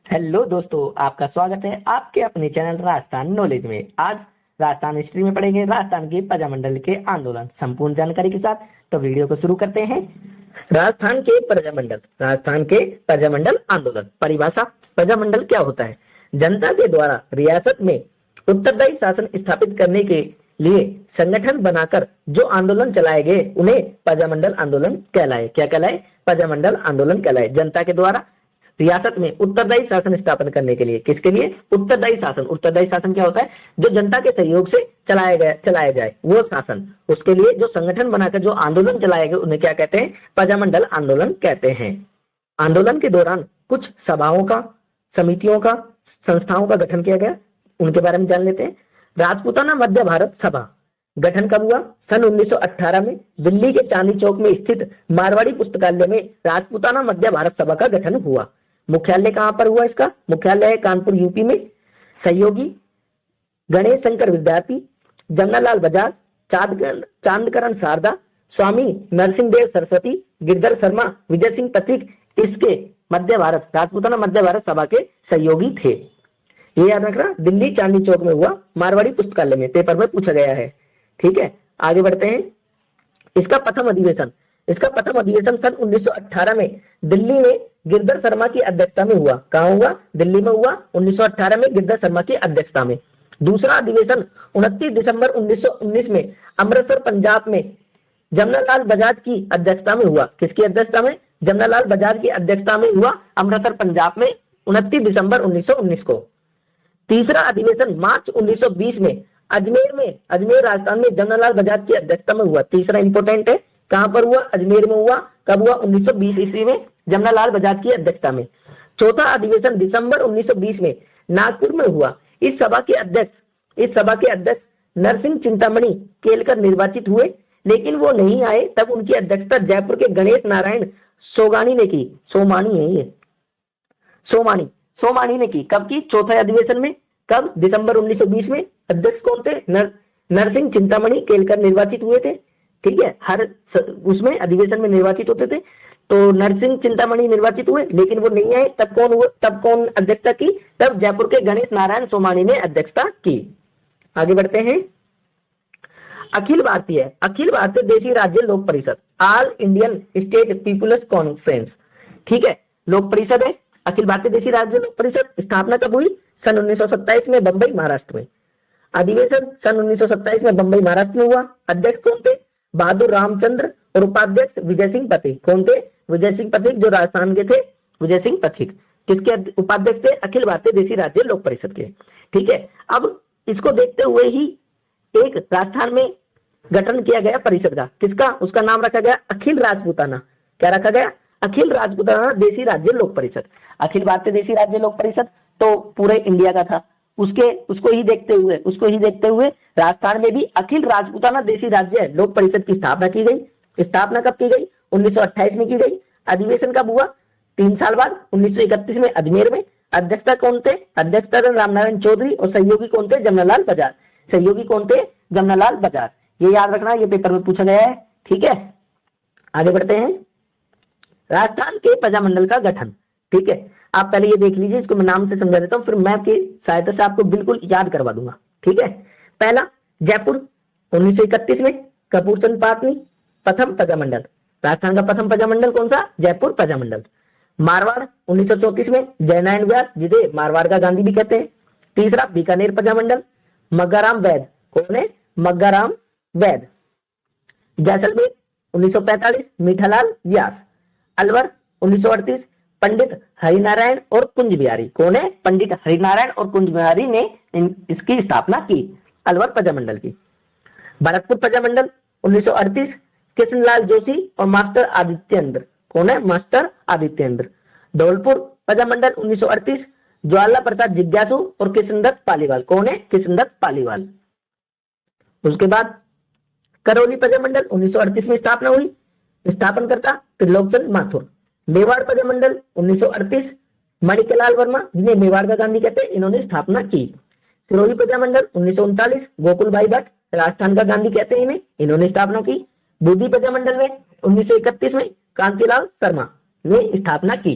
Hello दोस्तों, आपका स्वागत है आपके अपने चैनल राजस्थान नॉलेज में। आज राजस्थान हिस्ट्री में पढ़ेंगे राजस्थान के प्रजामंडल के आंदोलन संपूर्ण जानकारी के साथ। तो वीडियो को शुरू करते हैं। राजस्थान के प्रजामंडल आंदोलन। परिभाषा। प्रजामंडल क्या होता है? जनता के द्वारा रियासत में उत्तरदायी शासन स्थापित करने के लिए संगठन बनाकर जो आंदोलन चलाए गए उन्हें प्रजामंडल आंदोलन कहलाए। क्या कहलाए? प्रजामंडल आंदोलन कहलाए। जनता के द्वारा रियासत में उत्तरदायी शासन स्थापन करने के लिए। किसके लिए? उत्तरदायी शासन। उत्तरदायी शासन क्या होता है? जो जनता के सहयोग से चलाया जाए वो शासन। उसके लिए जो संगठन बनाकर जो आंदोलन चलाए गए उन्हें क्या कहते हैं? प्रजामंडल आंदोलन कहते हैं। आंदोलन के दौरान कुछ सभाओं का, समितियों का, संस्थाओं का गठन किया गया। उनके बारे में जान लेते हैं। राजपूताना मध्य भारत सभा गठन कब हुआ? सन 1918 में दिल्ली के चांदनी चौक में स्थित मारवाड़ी पुस्तकालय में राजपूताना मध्य भारत सभा का गठन हुआ। मुख्यालय कहां पर हुआ? इसका मुख्यालय है कानपुर यूपी में। सहयोगी गणेश शंकर विद्यार्थी, जमनालाल बजाज, चांदकरण शारदा, स्वामी नरसिंह देव सरस्वती, गिरधर शर्मा, विजय सिंह पथिक इसके मध्य भारत राजपूताना मध्य भारत सभा के सहयोगी थे। ये याद रखना, दिल्ली चांदनी चौक में हुआ, मारवाड़ी पुस्तकालय में। पेपर में पूछा गया है। ठीक है, आगे बढ़ते हैं। इसका प्रथम अधिवेशन सन 1918 में दिल्ली में गिरधर शर्मा की अध्यक्षता में हुआ। कहां हुआ? दिल्ली में हुआ 1918 में गिरधर शर्मा की अध्यक्षता में। दूसरा अधिवेशन 29 दिसंबर 1919 में अमृतसर पंजाब में जमनालाल बजाज की अध्यक्षता में हुआ। किसकी अध्यक्षता में? जमनालाल बजाज की अध्यक्षता में हुआ अमृतसर पंजाब में 29 दिसंबर 1919 को। तीसरा अधिवेशन मार्च 1920 में अजमेर राजस्थान में जमनालाल बजाज की अध्यक्षता में हुआ। तीसरा इंपोर्टेंट है। कहां पर हुआ? अजमेर में हुआ। कब हुआ? 1920 ईस्वी में जमनालाल बजाज की अध्यक्षता में। चौथा अधिवेशन दिसंबर 1920 में नागपुर में हुआ। इस सभा के अध्यक्ष नरसिंह चिंतामणि केलकर निर्वाचित हुए, लेकिन वो नहीं आए। तब उनकी अध्यक्षता जयपुर के गणेश नारायण सोमानी ने की। सोमानी ने की। कब की? चौथे अधिवेशन में। कब? दिसंबर 1920 में। अध्यक्ष कौन थे? नरसिंह चिंतामणि केलकर निर्वाचित हुए थे। ठीक है, हर उसमें अधिवेशन में निर्वाचित होते थे। तो नरसिंह चिंतामणि निर्वाचित हुए, लेकिन वो नहीं आए। तब कौन अध्यक्षता की? तब जयपुर के गणेश नारायण सोमानी ने अध्यक्षता की। आगे बढ़ते हैं। अखिल भारतीय देशी राज्य लोक परिषद, all Indian state people's conference. ठीक है, लोक परिषद है। अखिल भारतीय देशी राज्य लोक परिषद स्थापना कब हुई? सन 1927 में बंबई महाराष्ट्र में। अधिवेशन सन 1927 में बंबई महाराष्ट्र में हुआ। अध्यक्ष कौन थे? बहादुर रामचंद्र और उपाध्यक्ष विजय सिंह पथिक। कौन थे? विजय सिंह पथिक, जो राजस्थान के थे। विजय सिंह पथिक किसके उपाध्यक्ष थे? अखिल भारतीय देशी राज्य लोक परिषद के। ठीक है, अब इसको देखते हुए ही एक राजस्थान में गठन किया गया परिषद का। किसका? उसका नाम रखा गया अखिल राजपूताना। क्या रखा गया? अखिल राजपूताना देशी राज्य लोक परिषद। अखिल भारतीय देशी राज्य लोक परिषद तो पूरे इंडिया का था। उसको ही देखते हुए राजस्थान में भी अखिल राजपूताना देशी राज्य लोक परिषद की स्थापना की गई। स्थापना कब की गई? 1928 में की गई। अधिवेशन कब हुआ? 3 साल बाद 1931 में अजमेर में। अध्यक्षता कौन थे? अध्यक्षता रामनारायण चौधरी और सहयोगी कौन थे? जमनालाल बजाज। ये याद रखना, ये पेपर में पूछा गया है। ठीक है, आगे बढ़ते हैं। राजस्थान के प्रजामंडल का गठन। ठीक है, आप पहले ये देख लीजिए, इसको मैं नाम से समझा देता हूँ, फिर मैप की सहायता से आपको बिल्कुल याद करवा दूंगा। ठीक है, पहला जयपुर 1931 में कपूरचंद पाटनी प्रथम प्रजामंडल। राजस्थान का प्रथम प्रजामंडल कौन सा? जयपुर प्रजामंडल। मारवाड़ 1934 में जयनारायण व्यास, जिसे मारवाड़ का गांधी भी कहते हैं। तीसरा बीकानेर प्रजामंडल, मग्गाराम वैद। कौन है? मग्गाराम वैद। जैसलमेर 1945 मीठालाल व्यास। अलवर 1938 पंडित हरिनारायण और कुंज बिहारी। कौन है? पंडित हरिनारायण और कुंज बिहारी ने इसकी स्थापना की, अलवर प्रजामंडल की। भरतपुर प्रजामंडल 1938 कृष्णलाल जोशी और मास्टर आदित्येंद्र। कौन है? मास्टर आदित्येंद्र। धौलपुर प्रजामंडल 1938 ज्वाला प्रसाद जिज्ञासु और कृष्णदत्त पालीवाल। कौन है? कृष्णदत्त पालीवाल। उसके बाद करौली प्रजामंडल 1938 में स्थापना हुई। स्थापनकर्ता त्रिलोकचंद माथुर। मेवाड़ प्रजामंडल 1938 मणिकलाल वर्मा, जिन्हें मेवाड़ का गांधी कहते हैं, इन्होंने स्थापना की। सिरोही प्रजामंडल 1939 गोकुल भाई भट्ट, राजस्थान का गांधी कहते हैं इन्हें, इन्होंने स्थापना की। बूंदी प्रजामंडल में 1931 में कांतिलाल शर्मा ने स्थापना की।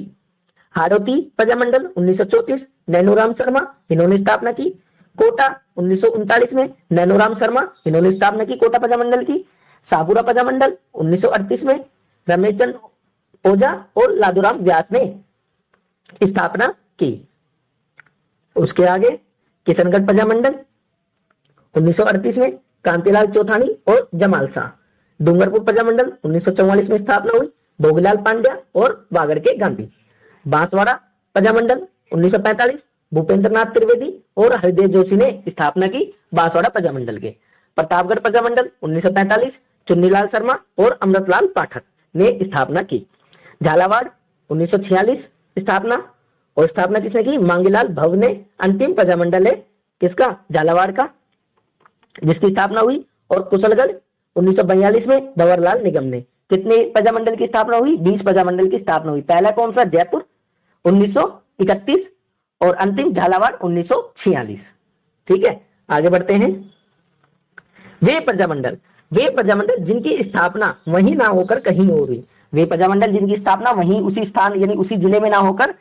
हाड़ौती प्रजामंडल 1934, नैनोराम शर्मा, इन्होंने स्थापना की। कोटा 1939 में नैनोराम शर्मा, इन्होंने स्थापना की कोटा प्रजामंडल की। साबुरा प्रजामंडल 1938 में रमेशचंद ओझा और लादूराम व्यास ने स्थापना की। उसके आगे किशनगढ़ प्रजामंडल 1938 में कांतिलाल चौथानी और जमाल शाह। डूंगरपुर प्रजामंडल 1944 में स्थापना हुई, भोगीलाल पांड्या और वागड़ के गांधी। बांसवाड़ा प्रजामंडल 1945, भूपेंद्रनाथ त्रिवेदी और हरिदेव जोशी ने स्थापना की बांसवाड़ा प्रजामंडल के। प्रतापगढ़ प्रजामंडल 1945, चुन्नीलाल शर्मा और अमृतलाल पाठक ने स्थापना की। झालावाड़ 1946 स्थापना, और स्थापना किसने की? मांगीलाल भव ने। अंतिम प्रजामंडल है किसका? झालावाड़ का, जिसकी स्थापना हुई। और कुशलगढ़ 1942 में भंवरलाल निगम ने। कितने प्रजामंडल की स्थापना हुई? 20 प्रजामंडल की स्थापना हुई। पहला कौन सा? जयपुर 1931 और अंतिम झालावाड़ 1946। ठीक है, आगे बढ़ते हैं। वे प्रजामंडल जिनकी स्थापना वहीं ना होकर कहीं और हुई। वे प्रजामंडल जिनकी स्थापना वहीं उसी स्थान यानी उसी जिले में ना होकर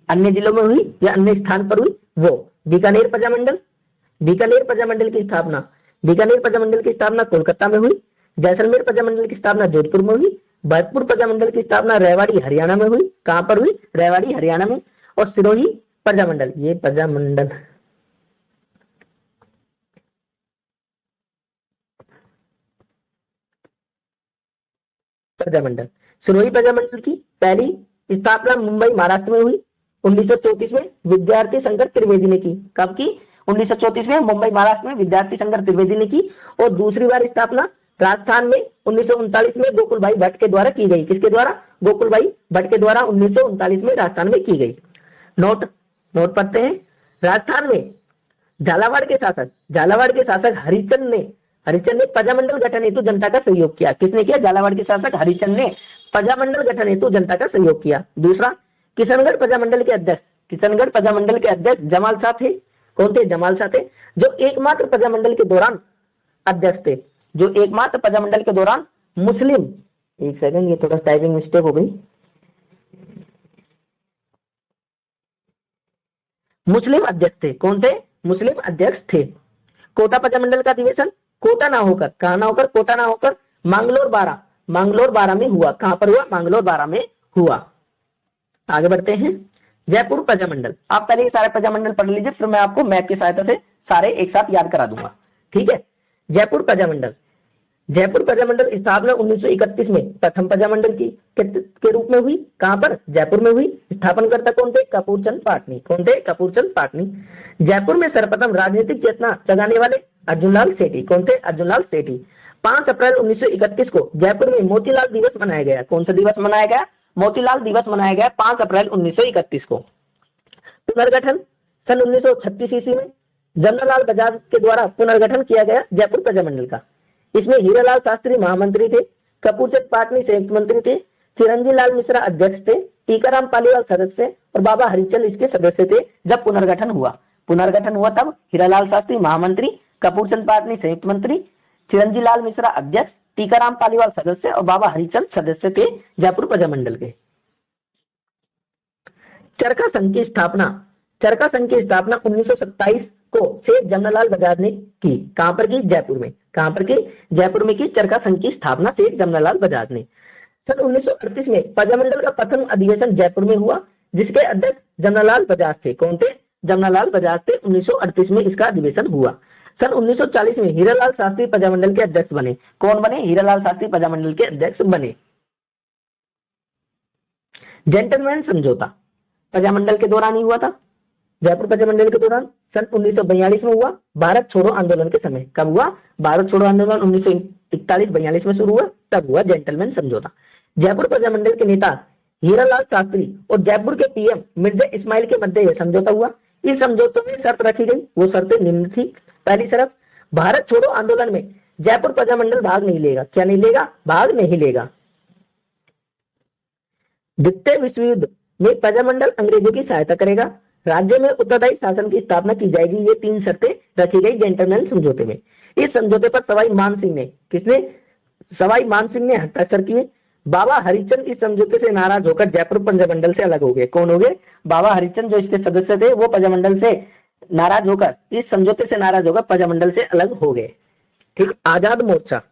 अन्य जिलों में हुई या अन्य स्थान पर हुई, वो बीकानेर प्रजामंडल। बीकानेर प्रजामंडल की स्थापना कोलकाता में हुई। जैसलमेर प्रजामंडल की स्थापना जोधपुर में हुई। भरतपुर प्रजामंडल की स्थापना रेवाड़ी हरियाणा में हुई। कहां पर हुई? रेवाड़ी हरियाणा में। और सिरोही प्रजामंडल, ये प्रजामंडल सिरोही प्रजामंडल की पहली स्थापना मुंबई महाराष्ट्र में हुई 1934 में विद्यार्थी शंकर त्रिवेदी ने की। कब की? 1934 में मुंबई महाराष्ट्र में विद्यार्थी शंकर त्रिवेदी ने की। और दूसरी बार स्थापना राजस्थान में 1939 में गोकुल भाई भट्ट के द्वारा की गई। किसके द्वारा? गोकुल भाई भट्ट के द्वारा 1939 में राजस्थान में की गई। नोट पढ़ते हैं। राजस्थान में झालावाड़ के शासक हरिचंद ने प्रजामंडल गठन हेतु जनता का सहयोग किया। किसने किया? झालावाड़ के शासक हरिचंद ने प्रजामंडल गठन हेतु जनता का सहयोग किया। दूसरा, किशनगढ़ प्रजामंडल के अध्यक्ष जमाल शाह थे। कौन थे? जमाल शाह थे, जो एकमात्र प्रजामंडल के दौरान अध्यक्ष थे, मुस्लिम, एक सेकंड, ये थोड़ा टाइपिंग मिस्टेक हो गई, मुस्लिम अध्यक्ष थे। कौन थे? मुस्लिम अध्यक्ष थे। कोटा प्रजामंडल का अधिवेशन कोटा ना होकर, कहां ना होकर? कोटा ना होकर मांगलोर बारा में हुआ। कहां पर हुआ? मांगलोर बारा में हुआ। आगे बढ़ते हैं। जयपुर प्रजामंडल, आप पहले ये सारे प्रजामंडल पढ़ लीजिए, फिर मैं आपको मैप की सहायता से सारे एक साथ याद करा दूंगा। ठीक है। जयपुर प्रजामंडल स्थापना 1931 में प्रथम प्रजामंडल की के रूप में हुई। कहां पर? जयपुर में हुई। स्थापनकर्ता कौन थे? कपूरचंद पाटनी। कौन थे? कपूरचंद पाटनी। जयपुर में सर्वप्रथम राजनीतिक चेतना जगाने वाले अर्जुनलाल सेठी। कौन थे? अर्जुनलाल सेठी। 5 अप्रैल 1931 को जयपुर में मोतीलाल दिवस मनाया गया। कौन सा दिवस मनाया गया? मोतीलाल दिवस मनाया गया 5 अप्रैल 1931 को। पुनर्गठन सन 1936 ईस्वी में जमनालाल बजाज के द्वारा पुनर्गठन किया गया जयपुर प्रजामंडल का। इसमें हीरालाल शास्त्री महामंत्री थे, कपूरचंद पाटनी संयुक्त मंत्री थे, चिरंजी लाल मिश्रा अध्यक्ष थे, टीकाराम पालीवाल सदस्य और बाबा हरिचंद इसके सदस्य थे। जब पुनर्गठन हुआ तब हीरालाल शास्त्री महामंत्री, कपूरचंद पाटनी संयुक्त मंत्री, चिरंजी लाल मिश्रा अध्यक्ष, टीकाराम पालीवाल सदस्य और बाबा हरिचंद सदस्य थे जयपुर प्रजामंडल के। चरखा संघ की स्थापना 1927 को शेख जमनालाल बजाज ने की। कहां पर की? जयपुर में। कहां पर की? जयपुर में की चरखा संघ की स्थापना शेख जमनालाल बजाज ने। सन 1938 में प्रजामंडल का प्रथम अधिवेशन जयपुर में हुआ, जिसके अध्यक्ष जमनालाल बजाज थे। कौन थे? जमनालाल बजाज थे। 1938 में इसका अधिवेशन हुआ। सन 1940 में हीरालाल शास्त्री प्रजामंडल के अध्यक्ष बने। कौन बने? हीरालाल शास्त्री प्रजामंडल के अध्यक्ष बने। जेंटलमैन समझौता प्रजामंडल के दौरान ही हुआ था। जयपुर प्रजामंडल के दौरान सन 1942 में हुआ, भारत छोड़ो आंदोलन के समय। कब हुआ? भारत छोड़ो आंदोलन 1941-42 में शुरू हुआ, तब हुआ जेंटलमैन समझौता। जयपुर प्रजामंडल के नेता हीरालाल शास्त्री और जयपुर के पीएम मिर्जा इस्माइल के मध्य यह समझौता हुआ। इस समझौते में शर्त रखी गई, वो शर्तें निम्न थी। पहली शर्त, भारत छोड़ो आंदोलन में जयपुर प्रजामंडल भाग नहीं लेगा। क्या नहीं लेगा? भाग नहीं लेगा। द्वितीय विश्व युद्ध में प्रजामंडल अंग्रेजों की सहायता करेगा। राज्य में उत्तरदायी शासन की स्थापना की जाएगी। ये 3 शर्तें रखी गई जेंटलमैन समझौते में। इस समझौते पर सवाई मान सिंह ने हस्ताक्षर किए। बाबा हरिचंद इस समझौते से नाराज होकर जयपुर प्रजामंडल से अलग हो गए। कौन हो गए? बाबा हरिचंद जो इसके सदस्य थे वो प्रजामंडल से नाराज होकर, इस समझौते से नाराज होकर प्रजामंडल से अलग हो गए। ठीक। आजाद मोर्चा।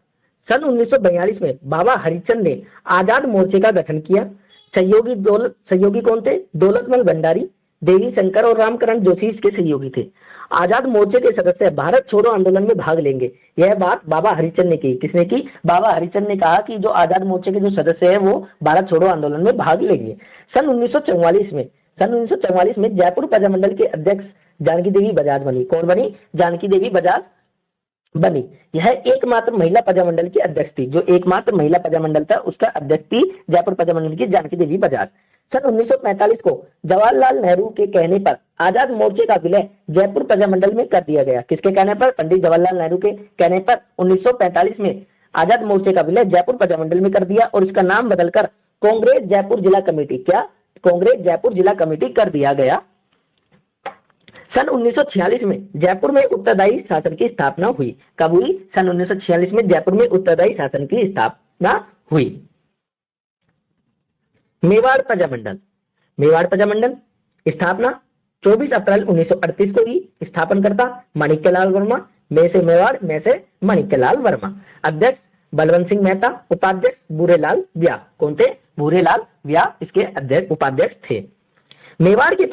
सन 1942 में बाबा हरिचंद ने आजाद मोर्चे का गठन किया। सहयोगी कौन थे? दौलतमल भंडारी, देवी शंकर और रामकरण जोशी इसके सहयोगी थे। आजाद मोर्चे के सदस्य भारत छोड़ो आंदोलन में भाग लेंगे, यह बात बाबा हरिचंद ने की। किसने की? बाबा हरिचंद ने कहा कि जो आजाद मोर्चे के जो सदस्य है वो भारत छोड़ो आंदोलन में भाग लेंगे। सन 1944 में जयपुर प्रजामंडल के अध्यक्ष जानकी देवी बजाज बनी। कौन बनी? जानकी देवी बजाज बनी। यह एकमात्र महिला प्रजामंडल की अध्यक्ष थी। जो एकमात्र महिला प्रजामंडल था उसका अध्यक्ष थी जयपुर प्रजामंडल की जानकी देवी बजाज। सन 1945 को जवाहरलाल नेहरू के कहने पर आजाद मोर्चे का विलय जयपुर प्रजामंडल में कर दिया गया। किसके कहने पर? पंडित जवाहरलाल नेहरू के कहने पर 1945 में आजाद मोर्चे का विलय जयपुर प्रजामंडल में कर दिया और इसका नाम बदलकर कांग्रेस जयपुर जिला कमेटी, क्या? कांग्रेस जयपुर जिला कमेटी कर दिया गया। सन 1946 में जयपुर में उत्तरदायी शासन की स्थापना हुई। कब हुई? सन 1946 में जयपुर में उत्तरदायी शासन की स्थापना हुई। मेवाड़ प्रजामंडल। मेवाड़ प्रजामंडल स्थापना 24 अप्रैल 1938 को हुई। स्थापनकर्ता माणिक्यलाल वर्मा। में से मेवाड़, में से माणिक्यलाल वर्मा। अध्यक्ष बलवंत सिंह मेहता। उपाध्यक्ष भूरेलाल व्यास। कौन थे? भूरेलाल व्यास इसके अध्यक्ष उपाध्यक्ष थे। मेवाड़ के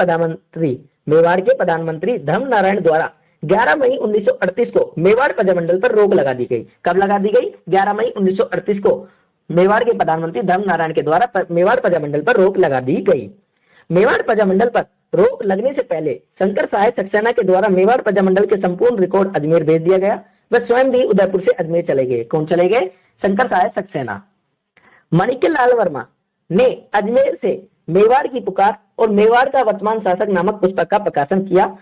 प्रधानमंत्री धर्म नारायण द्वारा 11 मई 1938 को मेवाड़ प्रजामंडल पर रोक लगा दी गई। कब लगा दी गई? 11 मई 1938 को मेवाड़ के प्रधानमंत्री धर्म नारायण के द्वारा मेवाड़ प्रजामंडल पर रोक लगा दी गई। मेवाड़ प्रजामंडल पर रोक लगने से पहले शंकर साहेब सक्सेना के द्वारा मेवाड़ प्रजामंडल के संपूर्ण रिकॉर्ड अजमेर भेज दिया गया। वह स्वयं भी उदयपुर से अजमेर चले गए। कौन चले गए? शंकर साहेब सक्सेना। माणिक्यलाल वर्मा ने अजमेर से मेवाड़ की पुकार और मेवाड़ का वर्तमान शासक नामक पुस्तक का प्रकाशन किया।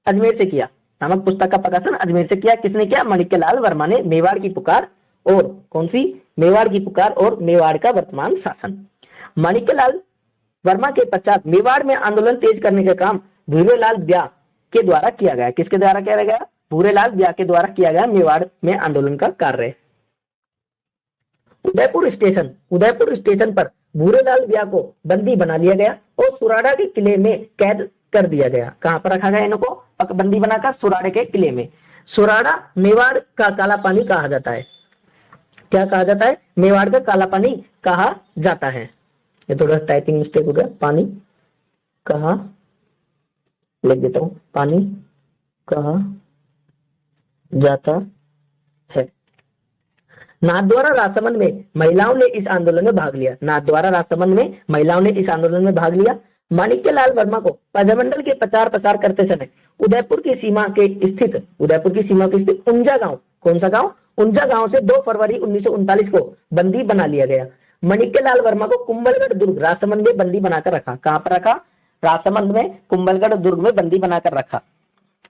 अजमेर से किया। नामक पुस्तक का प्रकाशन अजमेर से किया। किसने किया? माणिक्यलाल वर्मा ने मेवाड़ की पुकार और कौन सी? मेवाड़ की पुकार और मेवाड़ का वर्तमान शासन। माणिक्यलाल वर्मा के पश्चात मेवाड़ में आंदोलन तेज करने का काम भूरेलाल व्यास के द्वारा किया गया। किसके द्वारा किया गया? भूरेलाल व्यास के द्वारा किया गया मेवाड़ में आंदोलन का कार्य। उदयपुर स्टेशन पर भूरेलाल व्यास को बंदी बना लिया गया और सुराड़ा के किले में कैद कर दिया गया। कहां पर रखा गया इनको? बंदी बनाकर सुराड़े के किले में। सुराड़ा मेवाड़ का काला पानी कहा जाता है। क्या कहा जाता है? मेवाड़ का काला पानी कहा जाता है। ये थोड़ा टाइपिंग मिस्टेक हो गया। पानी कहा, लिख देता हूं, पानी कहा जाता है। नाथद्वारा राजसमंद में महिलाओं ने इस आंदोलन में भाग लिया। नाथद्वारा राजसमंद में महिलाओं ने इस आंदोलन में भाग लिया। माणिक्यलाल वर्मा को प्रजामंडल के प्रचार प्रसार करते समय उदयपुर की सीमा के स्थित ऊंजा गांव, कौन सा गांव? ऊंजा गांव से 2 फरवरी 1939 को बंदी बना लिया गया। माणिक्यलाल वर्मा को कुंभलगढ़ दुर्ग राजसमंद में बंदी बनाकर रखा। कहां पर रखा? राजसमंद में कुंभलगढ़ दुर्ग में बंदी बनाकर रखा।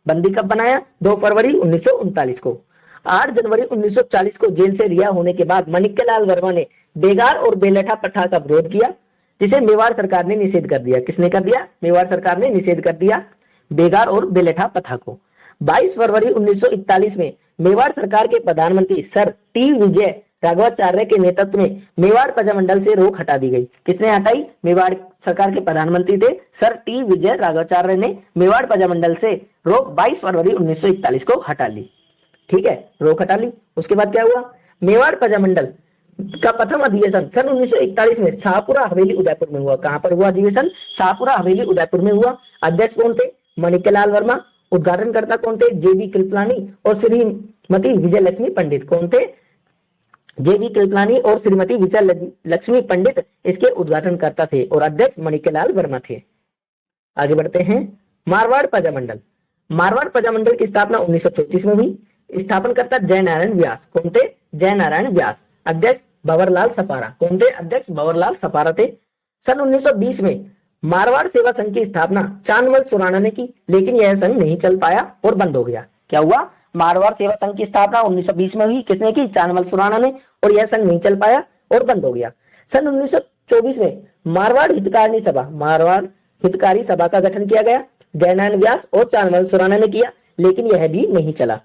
बंदी कब बनाया? 2 फरवरी 1939 को। 8 जनवरी 1940 को जेल से रिहा होने के बाद माणिक्यलाल वर्मा ने बेगार और बेलठा प्रथा का विरोध किया, जिसे मेवाड़ सरकार ने निषेध कर दिया। किसने कर दिया? मेवाड़ सरकार ने निषेध कर दिया बेगार और बेलठा प्रथा को। 22 फरवरी 1941 में मेवाड़ सरकार के प्रधानमंत्री सर टी विजय राघवाचार्य के नेतृत्व में मेवाड़ प्रजामंडल से रोक हटा दी गई। किसने हटाई? मेवाड़ सरकार के प्रधानमंत्री थे सर टी विजय राघवाचार्य ने मेवाड़ प्रजामंडल से रोक 22 फरवरी 1941 को हटा ली। ठीक है, रोक हटा ली। उसके बाद क्या हुआ? मेवाड़ प्रजामंडल का प्रथम अधिवेशन सन 1941 में शाहपुरा हवेली उदयपुर में हुआ। कहां पर हुआ अधिवेशन? शाहपुरा हवेली उदयपुर में हुआ। अध्यक्ष कौन थे? माणिक्यलाल वर्मा। उद्घाटनकर्ता कौन थे? जेबी कृपलानी और श्रीमती विजयलक्ष्मी पंडित। कौन थे? जेबी कृपलानी और श्रीमती विजयलक्ष्मी पंडित इसके उद्घाटनकर्ता थे और अध्यक्ष माणिक्यलाल वर्मा थे। आगे बढ़ते हैं। मारवाड़ प्रजामंडल। मारवाड़ प्रजामंडल की स्थापना 1934 में हुई। स्थापनकर्ता जयनारायण व्यास। कौन थे? जयनारायण व्यास। अध्यक्ष भंवरलाल सपारा। कौन थे? अध्यक्ष भंवरलाल सपारा थे। सन 1920 में मारवाड़ सेवा संघ की स्थापना चांदमल सुराणा ने की, लेकिन यह संघ नहीं चल पाया और बंद हो गया। क्या हुआ? मारवाड़ सेवा संघ की स्थापना 1920 में हुई। किसने की? चांदमल सुराणा ने, और यह संघ नहीं चल पाया और बंद हो गया। सन 1924 में मारवाड़ हितकारी सभा का गठन किया गया। जयनारायण व्यास और चांदमल सुराणा ने किया, लेकिन यह भी नहीं चला।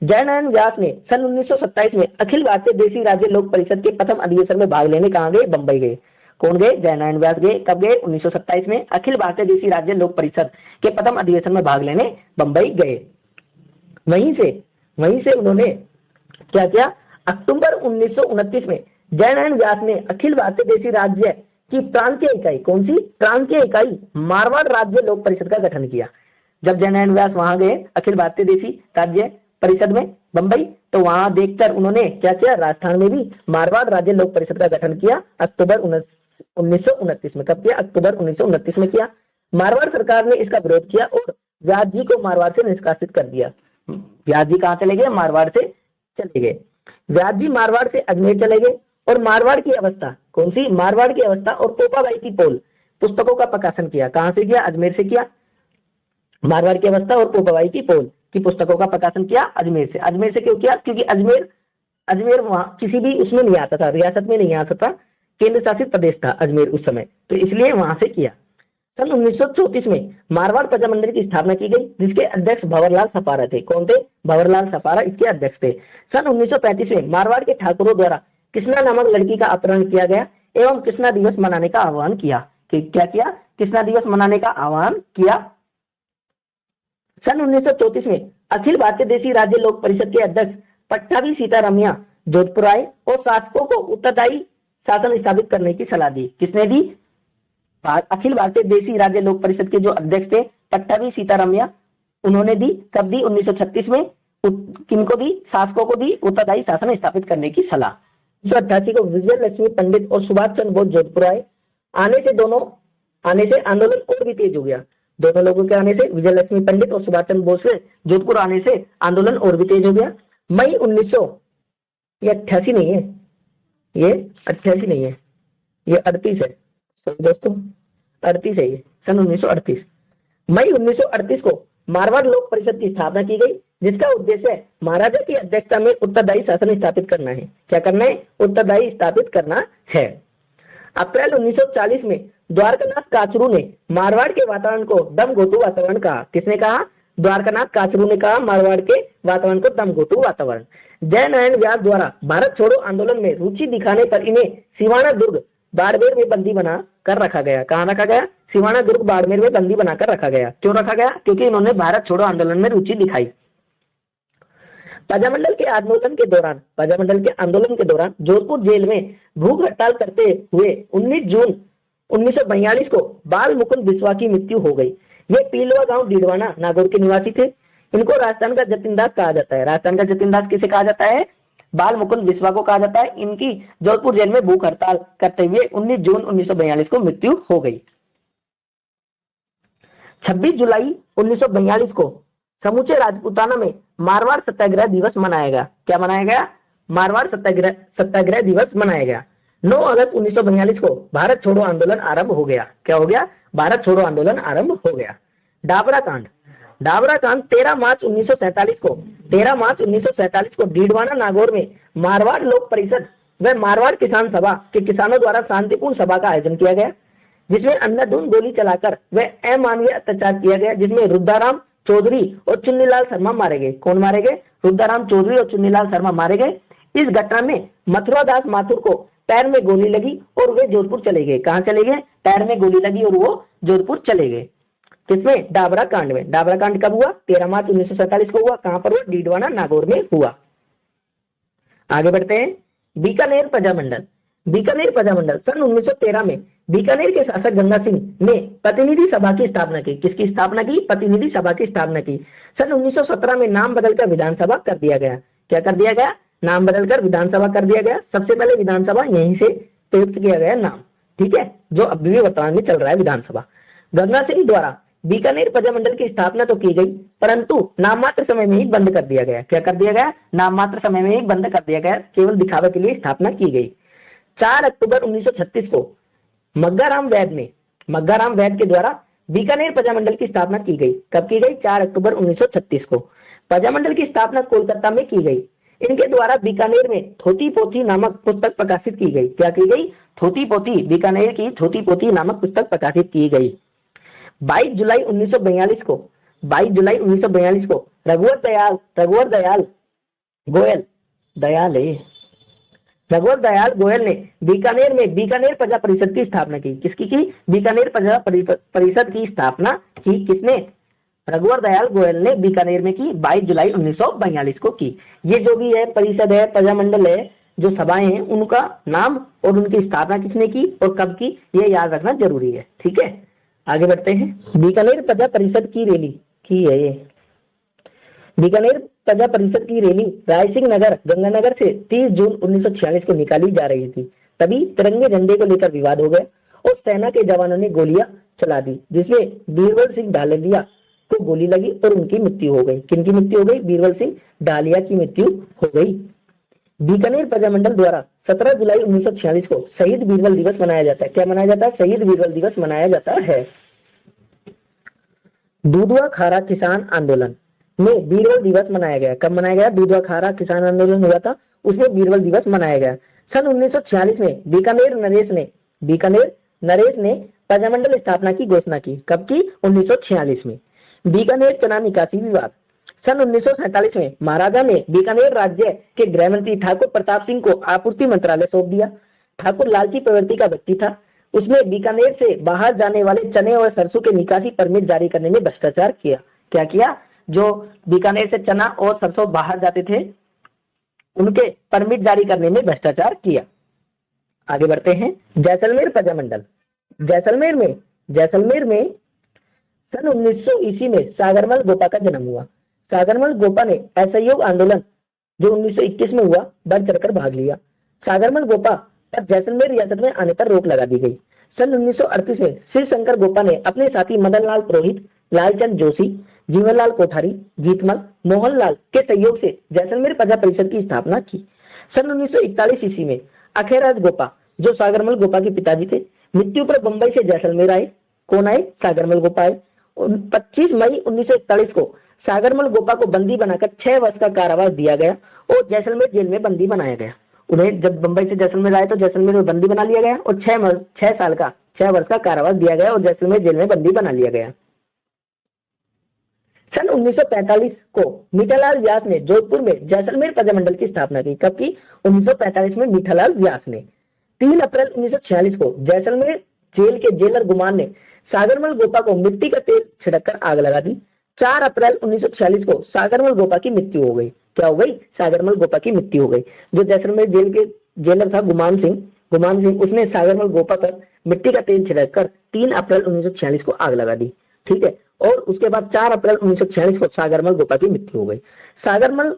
जयनारायण व्यास ने सन 1927 में अखिल भारतीय देशी राज्य लोक परिषद के प्रथम अधिवेशन में भाग लेने कहाँ गए? बंबई गए। कौन गए? जयनारायण व्यास गए। कब गए? 1927 में अखिल भारतीय देशी राज्य लोक परिषद के प्रथम अधिवेशन में भाग लेने बंबई गए। वहीं से उन्होंने क्या किया? अक्टूबर 1929 में जयनारायण व्यास ने अखिल भारतीय देशी राज्य की प्रांतीय इकाई, कौन सी प्रांतीय इकाई? मारवाड़ राज्य लोक परिषद का गठन किया। जब जयनारायण व्यास वहां गए अखिल भारतीय देशी राज्य परिषद में बंबई, तो वहां देखकर उन्होंने क्या किया? राजस्थान में भी मारवाड़ राज्य लोक परिषद का गठन किया अक्टूबर 1929 में। कब किया? अक्टूबर 1929 में किया। मारवाड़ सरकार ने इसका विरोध किया और व्यास जी को मारवाड़ से निष्कासित कर दिया। व्यास जी कहाँ चले गए? मारवाड़ से चले गए। व्यास जी मारवाड़ से अजमेर चले गए और मारवाड़ की अवस्था, कौन सी? मारवाड़ की अवस्था और पोपाबाई की पोल पुस्तकों का प्रकाशन किया। कहां से किया? अजमेर से किया। मारवाड़ की अवस्था और पोपाबाई की पोल की पुस्तकों का प्रकाशन किया अजमेर से। अजमेर से क्यों किया? क्योंकि अजमेर वहां किसी भी उसमें नहीं आता था, रियासत में नहीं आता था, केंद्र शासित प्रदेश था अजमेर उस समय, तो इसलिए वहां से किया। सन 1934 में मारवाड़ प्रजामंडल की स्थापना की गई, जिसके अध्यक्ष भंवरलाल सपारा थे। कौन थे? भंवरलाल सपारा इसके अध्यक्ष थे। सन 1935 में मारवाड़ के ठाकुरों द्वारा कृष्णा नामक लड़की का अपहरण किया गया एवं कृष्णा दिवस मनाने का आह्वान किया। क्या किया? कृष्णा दिवस मनाने का आह्वान किया। सन 1934 में अखिल भारतीय देशी राज्य लोक परिषद के अध्यक्ष पट्टाभी सीतारमैया जोधपुर आए और शासकों को उत्तरदायी शासन स्थापित करने की सलाह दी। किसने दी? अखिल भारतीय देशी राज्य लोक परिषद के जो अध्यक्ष थे पट्टाभी सीतारमैया, उन्होंने दी। कब दी? 1936 में। किनको दी? शासकों को दी उत्तरदायी शासन स्थापित करने की सलाह। 1988 को विजय लक्ष्मी पंडित और सुभाष चंद्र बोस जोधपुर आए। आने से आंदोलन और भी तेज हो गया। दोनों लोगों के आने से, विजय लक्ष्मी पंडित और सुभाष चंद्र बोस से जोधपुर आने से आंदोलन और भी तेज हो गया। मई 1900, ये 88 नहीं है, ये 88 नहीं है, ये 38 है दोस्तों, 38 है ये, सन 1938। मई 1938 को मारवाड़ लोक परिषद की स्थापना की गई, जिसका उद्देश्य महाराजा की अध्यक्षता में उत्तरदायी शासन स्थापित करना है। क्या करना है? उत्तरदायी स्थापित करना है। अप्रैल 1940 में द्वारकानाथ काचरू ने मारवाड़ के वातावरण को दमघोटू वातावरण कहा। किसने कहा? द्वारकानाथ काचरू ने कहा मारवाड़ के वातावरण को दमघोटू वातावरण। जयनारायण व्यास द्वारा भारत छोड़ो आंदोलन में रुचि दिखाने पर इन्हें सिवाना दुर्ग बाड़मेर में बंदी बना कर रखा गया। कहाँ रखा गया? सिवाना दुर्ग बाड़मेर में बंदी बनाकर रखा गया। क्यों रखा गया? क्योंकि इन्होंने भारत छोड़ो आंदोलन में रुचि दिखाई। प्रजामंडल के आंदोलन के दौरान जोधपुर जेल में भूख हड़ताल करते हुए 19 जून 1942 को बाल मुकुंद बिस्वा की मृत्यु हो गई। ये पीलवा गांव डीडवाना नागौर के निवासी थे। इनको राजस्थान का जतिनदास कहा जाता है। राजस्थान का जतिनदास किसे कहा जाता है? बाल मुकुंद बिस्वा को कहा जाता है। इनकी जोधपुर जेल में भूख हड़ताल करते हुए 19 जून 1942 को मृत्यु हो गई। 26 जुलाई 1942 को समूचे राजपूताना में मारवाड़ सत्याग्रह दिवस मनाया गया। क्या मनाया गया? मारवाड़ सत्याग्रह दिवस मनाया गया। 9 अगस्त 1942 को भारत छोड़ो आंदोलन आरंभ हो गया। क्या हो गया? भारत छोड़ो आंदोलन आरंभ हो गया। डाबरा कांड 13 मार्च 1947 को डीडवाना नागौर में मारवाड़ लोक परिषद व मारवाड़ किसान सभा के किसानों द्वारा शांतिपूर्ण सभा का आयोजन किया गया, जिसमें अंधाधुंध गोली चलाकर व अमानवीय अत्याचार किया गया, जिसमें रुद्राराम चौधरी और चुन्नीलाल शर्मा मारे गए। कौन मारे गए? रुद्राराम चौधरी और चुन्नीलाल शर्मा मारे गए। इस घटना में मथुरा दास माथुर को पैर में गोली लगी और वे जोधपुर चले गए। कहां चले गए? पैर में गोली लगी और वो जोधपुर चले गए। किसमें? डाबरा कांड में। डाबरा कांड कब हुआ? 13 मार्च 1947 को हुआ। कहां पर हुआ? डीडवाना नागौर में हुआ। आगे बढ़ते हैं। बीकानेर प्रजामंडल सन 1913 में बीकानेर के शासक गंगा सिंह ने प्रतिनिधि सभा की स्थापना की। किसकी स्थापना की? प्रतिनिधि सभा की स्थापना की। सन 1917 में नाम बदलकर विधानसभा कर दिया गया। क्या कर दिया गया? नाम बदलकर विधानसभा कर दिया गया। सबसे पहले विधानसभा यहीं से प्रयुक्त किया गया नाम, ठीक है, जो अभी भी वर्तमान में चल रहा है विधानसभा। गंगा सिंह द्वारा बीकानेर प्रजामंडल की स्थापना तो की गई, परंतु नाम मात्र समय में ही बंद कर दिया गया। क्या कर दिया गया? नाम मात्र समय में ही बंद कर दिया गया, केवल दिखावे के लिए स्थापना की गई। 4 अक्टूबर 1936 को मग्गाराम वैद के द्वारा बीकानेर प्रजामंडल की स्थापना की गई। कब की गई? 4 अक्टूबर 1936 को। प्रजामंडल की स्थापना कोलकाता में की गई। इनके द्वारा बीकानेर में थोती पोथी नामक पुस्तक प्रकाशित की गई। क्या की गई? थोती पोथी, बीकानेर की थोती पोथी नामक पुस्तक प्रकाशित की गई। 22 जुलाई 1942 को रघुवर दयाल गोयल दयाल है। रघुवर दयाल गोयल ने बीकानेर में बीकानेर प्रजा परिषद की स्थापना की। किसकी की? बीकानेर प्रजा परिषद की स्थापना की किसने? रघुवर दयाल गोयल ने बीकानेर में की 22 जुलाई 1942 को की। ये जो भी है परिषद है, प्रजामंडल है, जो सभाएं हैं, उनका नाम और उनकी स्थापना किसने की और कब की, ये याद रखना जरूरी है। ठीक है, आगे बढ़ते हैं। बीकानेर प्रजा परिषद की रैली की है ये। बीकानेर प्रजा परिषद की रैली रायसिंह नगर गंगानगर से 30 जून 1946 को निकाली जा रही थी। तभी तिरंगे झंडे को लेकर विवाद हो गया और सेना के जवानों ने गोलियां चला दी, जिसमें बीरबल सिंह ढालिया को गोली लगी और उनकी मृत्यु हो गई। किनकी मृत्यु हो गई? बीरबल सिंह ढालिया की मृत्यु हो गई। बीकानेर प्रजामंडल द्वारा 17 जुलाई 1946 को शहीद बीरबल दिवस मनाया जाता है। क्या मनाया जाता है? शहीद बीरबल दिवस मनाया जाता है। दूधवा खारा किसान आंदोलन में बीरबल दिवस मनाया गया। कब मनाया गया? दूधवा खारा किसान आंदोलन हुआ था, उसमें बीरबल दिवस मनाया गया। सन 1946 में बीकानेर नरेश ने प्रजामंडल स्थापना की घोषणा की। कब की? 1946 में। बीकानेर चना निकासी विवाद सन 1947 में महाराजा ने बीकानेर राज्य के गृह मंत्री ठाकुर प्रताप सिंह को आपूर्ति मंत्रालय सौंप दिया। ठाकुर लालची प्रवृत्ति का व्यक्ति था। उसने बीकानेर से बाहर जाने वाले चने और सरसों के निकासी परमिट जारी करने में भ्रष्टाचार किया। क्या किया? जो बीकानेर से चना और सरसों बाहर जाते थे, उनके परमिट जारी करने में भ्रष्टाचार किया। आगे बढ़ते हैं। जैसलमेर प्रजामंडल जैसलमेर में सन 1900 ईस्वी में सागरमल गोपा का जन्म हुआ। सागरमल गोपा ने असहयोग आंदोलन जो 1921 में हुआ बढ़ चढ़कर भाग लिया। सागरमल गोपा पर जैसलमेर रियासत में आने पर रोक लगा दी गई। सन 1938 में श्री शंकर गोपा ने अपने साथी मदन लाल पुरोहित, लालचंद जोशी, जीवनलाल कोठारी, गीतमल, मोहनलाल के सहयोग से जैसलमेर प्रजा परिषद की स्थापना की। सन 1941 ईस्वी में अखेराज गोपा जो सागरमल गोपा के पिताजी थे, मृत्यु पर बंबई से जैसलमेर आए। कौन आए? सागरमल गोपा आए। 25 मई 1941 को सागरमल गोपा को बंदी बनाकर 6 वर्ष का कारावास दिया गया और जैसलमेर जेल में बंदी बनाया गया। उन्हें जब बंबई से जैसलमेर आए तो जैसलमेर में बंदी बना लिया गया और 6 वर्ष का कारावास दिया गया और जैसलमेर जेल में बंदी बना लिया गया। सन 1945 को मीठालाल व्यास ने जोधपुर में जैसलमेर प्रजामंडल की स्थापना की। कब की? 1945 में मीठालाल व्यास ने। 3 अप्रैल 1946 को जैसलमेर जेल के जेलर गुमान ने सागरमल गोपा को मिट्टी का तेल छिड़ककर आग लगा दी। 4 अप्रैल 1946 को सागरमल गोपा की मृत्यु हो गई। क्या हो गई? सागरमल गोपा की मृत्यु हो गई। जो जैसलमेर जेल के जेलर था गुमान सिंह, उसने सागरमल गोपा पर मिट्टी का तेल छिड़ककर 3 अप्रैल 1946 को आग लगा दी। ठीक है, और उसके बाद 4 अप्रैल 1946 को सागरमल गोपा की मृत्यु हो गई। सागरमल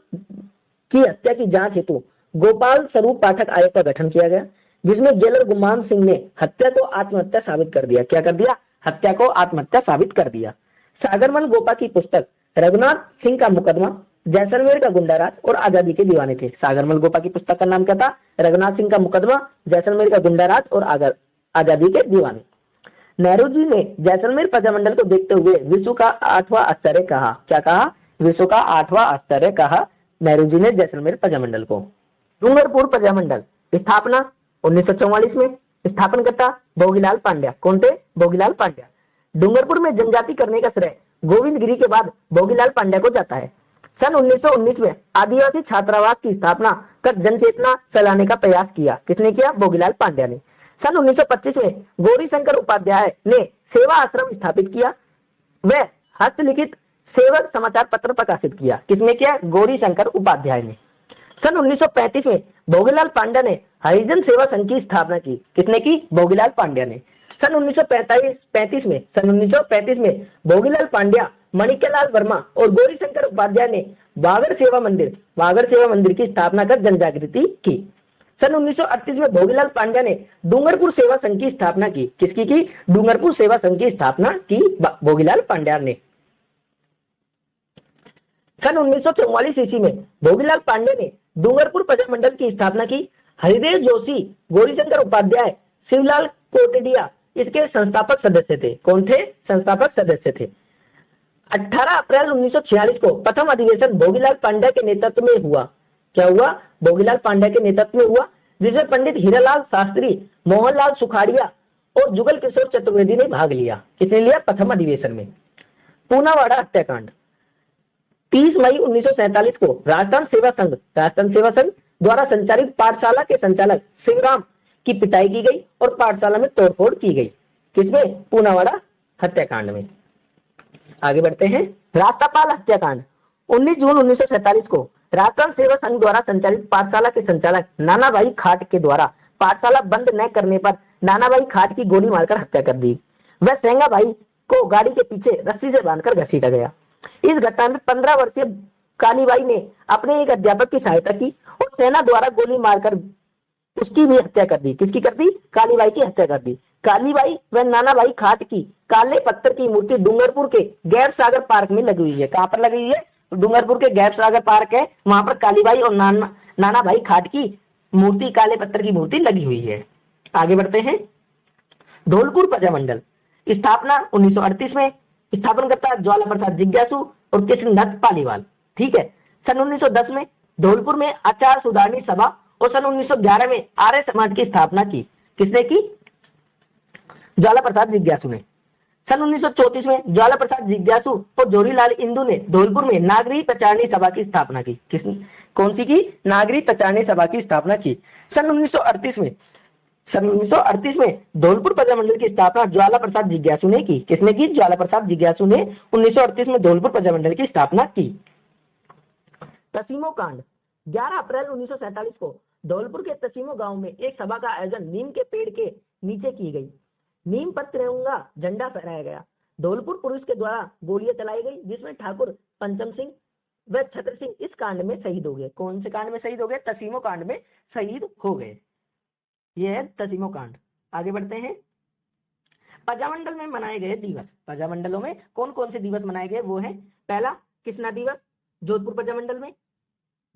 की हत्या की जांच हेतु गोपाल स्वरूप पाठक आयोग का गठन किया गया, जिसमें जेलर गुमान सिंह ने हत्या को आत्महत्या साबित कर दिया। क्या कर दिया? हत्या को आत्महत्या साबित कर दिया। सागरमल गोपा की पुस्तक रघुनाथ सिंह का मुकदमा, जैसलमेर का गुंडाराज और आजादी के दीवाने थे। सागरमल गोपा की पुस्तक का नाम क्या था? रघुनाथ सिंह का मुकदमा, जैसलमेर का गुंडाराज और आजादी के दीवाने। नेहरू जी ने जैसलमेर प्रजामंडल को देखते हुए विश्व का 8वां आश्चर्य कहा। क्या कहा? विश्व का 8वां आश्चर्य कहा नेहरू जी ने जैसलमेर प्रजामंडल को। डूंगरपुर प्रजामंडल स्थापना 1944 में। स्थापनकर्ता भोगीलाल पांड्या। कौन थे? भोगीलाल पांड्या। डूंगरपुर में जनजाति करने का श्रेय गोविंद गिरी के बाद भोगीलाल पांड्या को जाता है। सन 1919 में आदिवासी छात्रावास की स्थापना कर जनचेतना फैलाने का प्रयास किया। किसने किया? भोगीलाल पांड्या ने। सन 1925 में गौरी शंकर उपाध्याय ने सेवा आश्रम स्थापित किया। वह हस्तलिखित सेवक समाचार पत्र प्रकाशित किया। किसने किया? गौरी शंकर उपाध्याय ने। सन 1935 में भोगीलाल पांड्या ने हरिजन सेवा संघ की स्थापना की। किसने की? भोगीलाल पांड्या ने। सन 1935 में भोगीलाल पांड्या, मणिक्यलाल वर्मा और गौरी शंकर उपाध्याय ने वागड़ सेवा मंदिर की स्थापना कर जनजागृति की। सन 1938 में भोगीलाल पांड्या ने डूंगरपुर सेवा संघ की स्थापना की। किसकी की? डूंगरपुर सेवा संघ की स्थापना की भोगीलाल पांड्या ने। सन 1944 ईस्वी में भोगीलाल पांड्या ने डूंगरपुर प्रजामंडल की स्थापना की। हरिदेव जोशी, गौरीशंकर उपाध्याय, शिवलाल कोटडिया इसके संस्थापक सदस्य थे। कौन थे? संस्थापक सदस्य थे। 18 अप्रैल 1946 को प्रथम अधिवेशन भोगीलाल पांड्या के नेतृत्व में हुआ। क्या हुआ? भोगीलाल पांड्या के नेतृत्व में हुआ, जिसमें पंडित हीरालाल शास्त्री, मोहनलाल सुखाड़िया और जुगल किशोर चतुर्वेदी ने भाग लिया। किसने लिया? प्रथम अधिवेशन में। पूनावाड़ा हत्याकांड 30 मई 1947 को राजस्थान सेवा संघ द्वारा संचालित पाठशाला के संचालक शिवराम की पिटाई की गई और पाठशाला में तोड़फोड़ की गई। किसमें? पूनावाड़ा हत्याकांड में। आगे बढ़ते हैं। राष्ट्रपाल हत्याकांड। 19 जून 1947 को राजस्थान सेवा संघ द्वारा संचालित पाठशाला के संचालक नानाभाई खाट के द्वारा पाठशाला बंद न करने पर नानाभाई खाट की गोली मारकर हत्या कर दी। वह सेंगा भाई को गाड़ी के पीछे रस्सी से बांधकर घसीटा गया। इस घटना में 15 वर्षीय कालीबाई ने अपने एक अध्यापक की सहायता की और सेना द्वारा गोली मारकर उसकी भी हत्या कर दी। किसकी कर दी? कालीबाई की हत्या कर दी। कालीबाई व नानाभाई खाट की काले पत्थर की मूर्ति डूंगरपुर के गैर सागर पार्क में लगी हुई है। कहां पर लगी हुई है? डूंगरपुर के गैर सागर पार्क है, वहां पर कालीबाई और नानाभाई खाट की मूर्ति, काले पत्थर की मूर्ति लगी हुई है। आगे बढ़ते हैं। धौलपुर प्रजामंडल। स्थापना 1938 में। स्थापनकर्ता ज्वाला प्रसाद जिज्ञासु और कृष्णदत्त पालीवाल। ठीक है। सन 1910 में धौलपुर में आचार सुधारणी सभा और सन 1911 में आर्य समाज की स्थापना की। किसने की? ज्वाला प्रसाद जिज्ञासु ने। सन 1934 में ज्वाला प्रसाद जिज्ञासु और जोरीलाल इंदू ने धौलपुर में नागरी प्रचारणी सभा की स्थापना की। किसने? कौन सी की? नागरी प्रचारणी सभा की स्थापना की। सन 1938 में धौलपुर प्रजामंडल की स्थापना ज्वाला प्रसाद जिज्ञासु ने की। किसने की? ज्वाला प्रसाद जिज्ञासु ने 1938 में धौलपुर प्रजामंडल की स्थापना की। तसीमो कांड। 11 अप्रैल 1947 को धौलपुर के तसीमो गांव में एक सभा का आयोजन नीम के पेड़ के नीचे की गई। नीम पर तिरंगा झंडा फहराया गया। धौलपुर पुलिस के द्वारा गोलियां चलाई गई, जिसमें ठाकुर पंचम सिंह व छत्र सिंह इस कांड में शहीद हो गए। कौन से कांड में शहीद हो गए? तसीमो कांड में शहीद हो गए। यह है तसीमो कांड। आगे बढ़ते हैं। प्रजामंडल में मनाए गए दिवस। प्रजामंडलों में कौन कौन से दिवस मनाए गए? वो है, पहला कृष्णा दिवस जोधपुर प्रजामंडल में,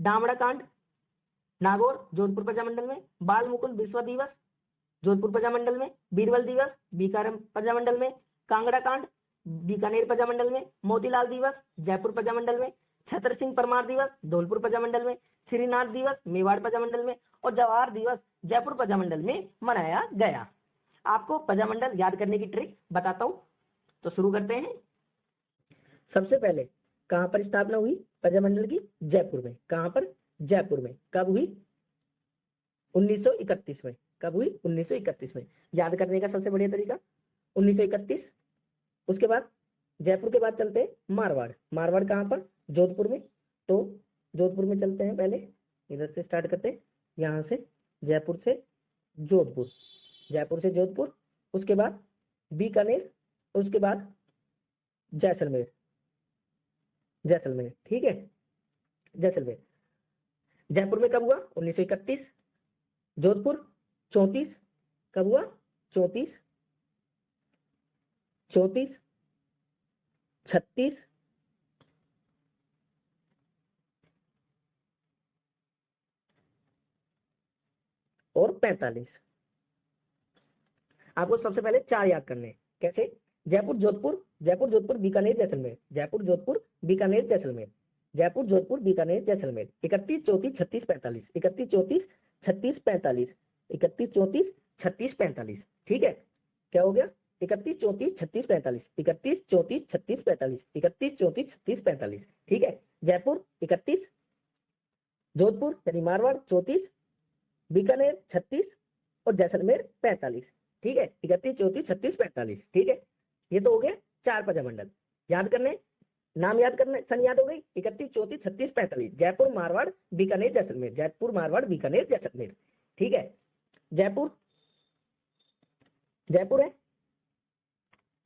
डामड़ा कांड नागौर जोधपुर प्रजामंडल में, बाल मुकुंद विश्व दिवस जोधपुर प्रजामंडल में, बीरबल दिवस बीकानेर प्रजामंडल में, कांगड़ा कांड बीकानेर प्रजामंडल में, मोतीलाल दिवस जयपुर प्रजामंडल में, छत्र सिंह परमार दिवस धौलपुर प्रजामंडल में, श्रीनाथ दिवस मेवाड़ प्रजामंडल में और जवाहर दिवस जयपुर प्रजामंडल में मनाया गया। आपको प्रजामंडल याद करने की ट्रिक बताता हूं, तो शुरू करते हैं। सबसे पहले कहां पर स्थापना हुई प्रजामंडल की? जयपुर में। कहां पर? जयपुर में। कब हुई? 1931 में। कब हुई? 1931 में। याद करने का सबसे बढ़िया तरीका 1931। उसके बाद जयपुर के बाद चलते हैं मारवाड़। मारवाड़ कहां पर? जोधपुर में। तो जोधपुर में चलते हैं, पहले इधर से स्टार्ट करते हैं, यहाँ से जयपुर से जोधपुर, जयपुर से जोधपुर, उसके बाद बीकानेर, उसके बाद जैसलमेर। जैसलमेर, ठीक है, जैसलमेर। जयपुर में कब हुआ? 1931। जोधपुर 34। कब हुआ? 34, 36 और 45। आपको सबसे पहले 4 याद करने हैं। कैसे? जयपुर जोधपुर बीकानेर जैसलमेर, जयपुर जोधपुर बीकानेर जैसलमेर, जयपुर जोधपुर बीकानेर जैसलमेर। 31 34 36 45, 31 34 36 45, 31 34 36 45। ठीक है, क्या हो गया? 31 34 36 45, 31 34 36 45, 31 34 36 45। ठीक है, जयपुर 31, जोधपुर यानी मारवाड़ 34, बीकानेर 36 और जैसलमेर 45। ठीक है, 31 34 36 45। ठीक है, ये तो हो गया 4 प्रजामंडल। याद करने, नाम याद करने, सन याद हो गई 31 34 36 45। जयपुर मारवाड़ बीकानेर जैसलमेर, जयपुर मारवाड़ बीकानेर जैसलमेर। ठीक है, जयपुर है,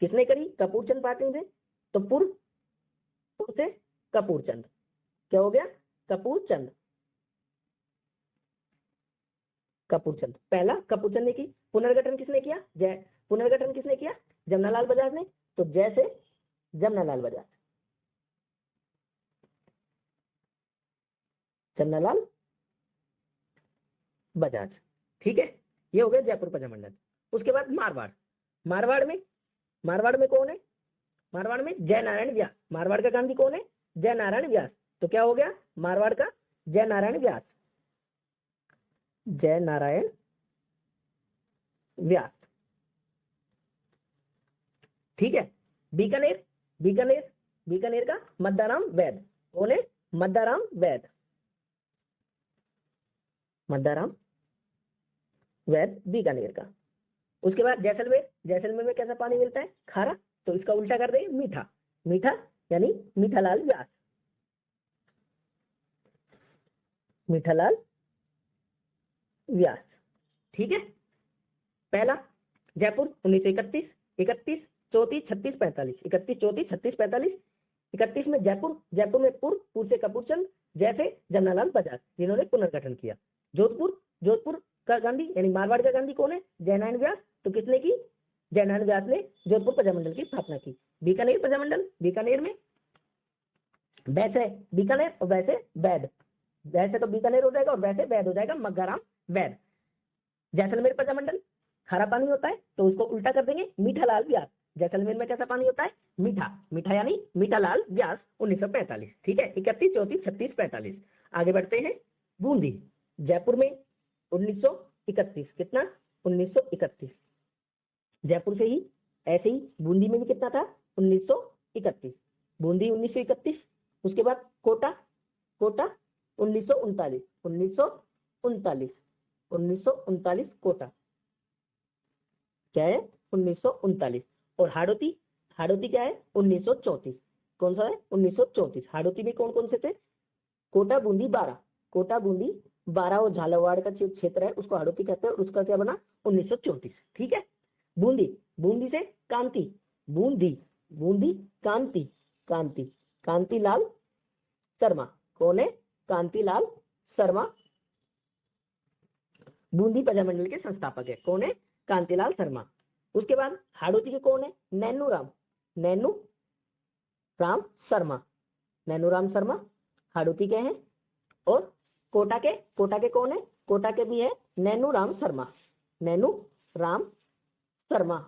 किसने करी? कपूरचंद पाटिल ने। तो पुर से कपूरचंद, क्या हो गया? कपूरचंद। पहला कपूरचंद ने की। पुनर्गठन किसने किया? पुनर्गठन किसने किया? जमनालाल बजाज ने। तो जय से जमनालाल बजाज, जमनालाल बजाज। ठीक है, ये हो गया जयपुर प्रजामंडल। उसके बाद मारवाड़ में कौन है? मारवाड़ में जय नारायण व्यास। मारवाड़ का गांधी कौन है? जय नारायण व्यास। तो क्या हो गया मारवाड़ का? जय नारायण व्यास, जय नारायण व्यास। ठीक है, बीकानेर का मद्दाराम वैद। कौन है? मद्दाराम वैद, मद्दाराम वैद बीकानेर का। उसके बाद जैसलमेर, जैसलमेर में कैसा पानी मिलता है? खारा, तो इसका उल्टा कर देंगे मीठा, मीठा यानी मीठालाल व्यास, मीठालाल व्यास। ठीक है। पहला जयपुर 1931, 31, 34, 36, 45, 31, 34, 36, 45। 31 में जयपुर, जयपुर में पुर से कपूरचंद, जैसे जमनालाल बजाज, जिन्होंने पुनर्गठन किया। जोधपुर, जोधपुर का गांधी यानी मारवाड़ का गांधी कौन है? जयनारायण व्यास। तो किसने की? जयनारायण व्यास ने जोधपुर प्रजामंडल की स्थापना की। बीकानेर प्रजामंडल, बीकानेर में वैसे बीकानेर और वैसे वैद, वैसे तो बीकानेर हो जाएगा और वैसे वैद हो जाएगा मग्गाराम वैद। जैसलमेर प्रजामंडल खारा पानी होता है, तो उसको उल्टा कर देंगे मीठालाल व्यास। जैसलमेर में कैसा पानी होता है? मीठा, मीठा यानी मीठालाल व्यास 1945। ठीक है। 31, 34, 36, 45। आगे बढ़ते हैं। बूंदी, जयपुर में 1931, कितना? 1931। जयपुर से ही ऐसे ही बूंदी में भी कितना था? 1931, बूंदी 1931। उसके बाद कोटा, कोटा 1939, 1939, 1939 कोटा क्या है? 1939। और हाड़ौती, हाड़ौती क्या है? 1934। कौन सा है? 1934। हाड़ौती में कौन कौन से थे? कोटा, बूंदी, बारा, कोटा, बूंदी, बारा और झालावाड़ का जो क्षेत्र है उसको हाड़ौती कहते हैं, और उसका क्या बना? 1934। ठीक है। बूंदी, बूंदी से कांति, बूंदी, बूंदी कांति, कांति, कांतिलाल शर्मा। कौन है? कांतिलाल शर्मा बूंदी प्रजामंडल के संस्थापक है। कौन है? कांतिलाल शर्मा। उसके बाद हाड़ौती के कौन है? नैनू राम, नैनू राम शर्मा, नैनू राम शर्मा हाड़ौती के हैं। और कोटा के, कोटा के कौन है? कोटा के भी है नैनू राम शर्मा, नैनू राम शर्मा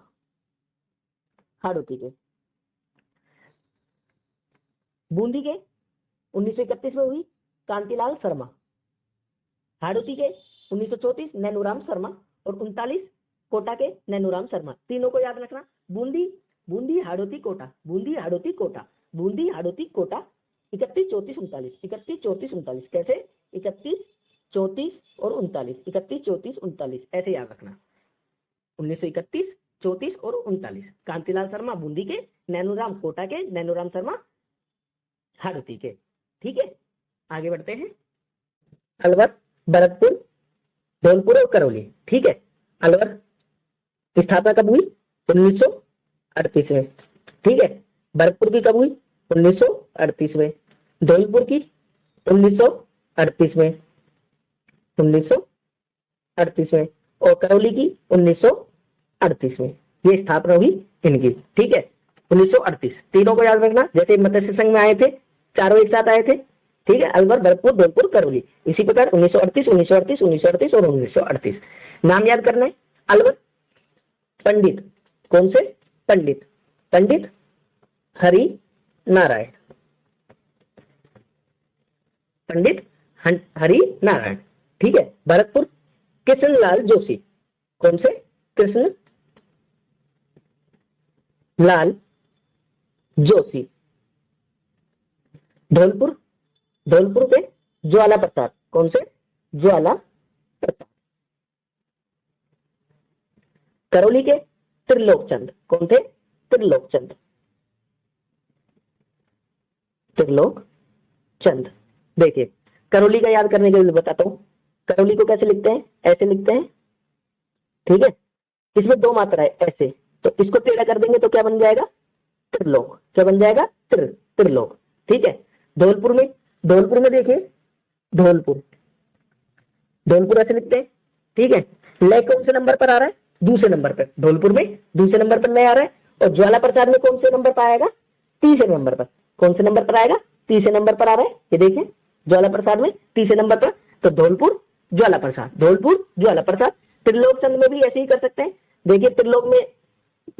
हाड़ौती के। बूंदी के 1931 में हुई कांतिलाल शर्मा, हाड़ौती के 1934 नैनूराम शर्मा, और 39 कोटा के नैनूराम शर्मा। तीनों को याद रखना। बूंदी, बूंदी हाड़ौती कोटा, बूंदी हाड़ौती कोटा, बूंदी हाड़ौती कोटा 31, 34, 39, 31, 34, 39। कैसे? 31, 34 और 39, 31, 34, 39 ऐसे याद रखना। 1931, 34 और 39। कांतिलाल शर्मा बूंदी के, नैनूराम कोटा के, नैनूराम शर्मा हाड़ौती के। ठीक है। आगे बढ़ते हैं। अलवर, भरतपुर, धौलपुर और करौली। ठीक है। अलवर की स्थापना कब हुई? 1938 में। ठीक है। भरतपुर की कब हुई? 1938 में। धौलपुर की 1938 में, 1938 में। और करौली की 1938 में। ये स्थापना हुई इनकी। ठीक है। 1938। तीनों को याद रखना। जैसे मत्स्य संघ में आए थे, चारों एक साथ आए थे। ठीक है। अलवर, भरतपुर, धौलपुर, करौली। इसी प्रकार 1938, 1938, 1938 और 1938 नाम याद करना है। अलवर पंडित, कौन से? पंडित, पंडित हरि नारायण, पंडित हरि नारायण। ठीक है। भरतपुर कृष्णलाल जोशी, कौन से? कृष्ण लाल जोशी। धौलपुर, धौलपुर पे ज्वाला प्रसाद, कौन से? ज्वाला प्रसाद। करौली के त्रिलोकचंद, कौन थे? त्रिलोकचंद, त्रिलोकचंद। देखिए करौली का याद करने के लिए बताता हूं। करौली को कैसे लिखते हैं? ऐसे लिखते हैं। ठीक है। इसमें दो मात्रा है ऐसे, तो इसको टेढ़ा कर देंगे तो क्या बन जाएगा? त्रिलोक। क्या बन जाएगा? त्रिलोक। ठीक है। धौलपुर में, धौलपुर में देखिए धौलपुर, धौलपुर ऐसे लिखते हैं। ठीक है। लय कौन से नंबर पर आ रहा है? दूसरे नंबर पर। धौलपुर में दूसरे नंबर पर लय आ रहा है। और ज्वाला प्रसाद में कौन से नंबर पर आएगा? तीसरे नंबर पर। कौन से नंबर पर आएगा? तीसरे नंबर पर आ रहा है। ये देखिए ज्वाला प्रसाद में तीसरे नंबर पर। तो धौलपुर ज्वाला प्रसाद, धौलपुर ज्वाला प्रसाद। त्रिलोकचंद में भी ऐसे ही कर सकते हैं। देखिए त्रिलोक में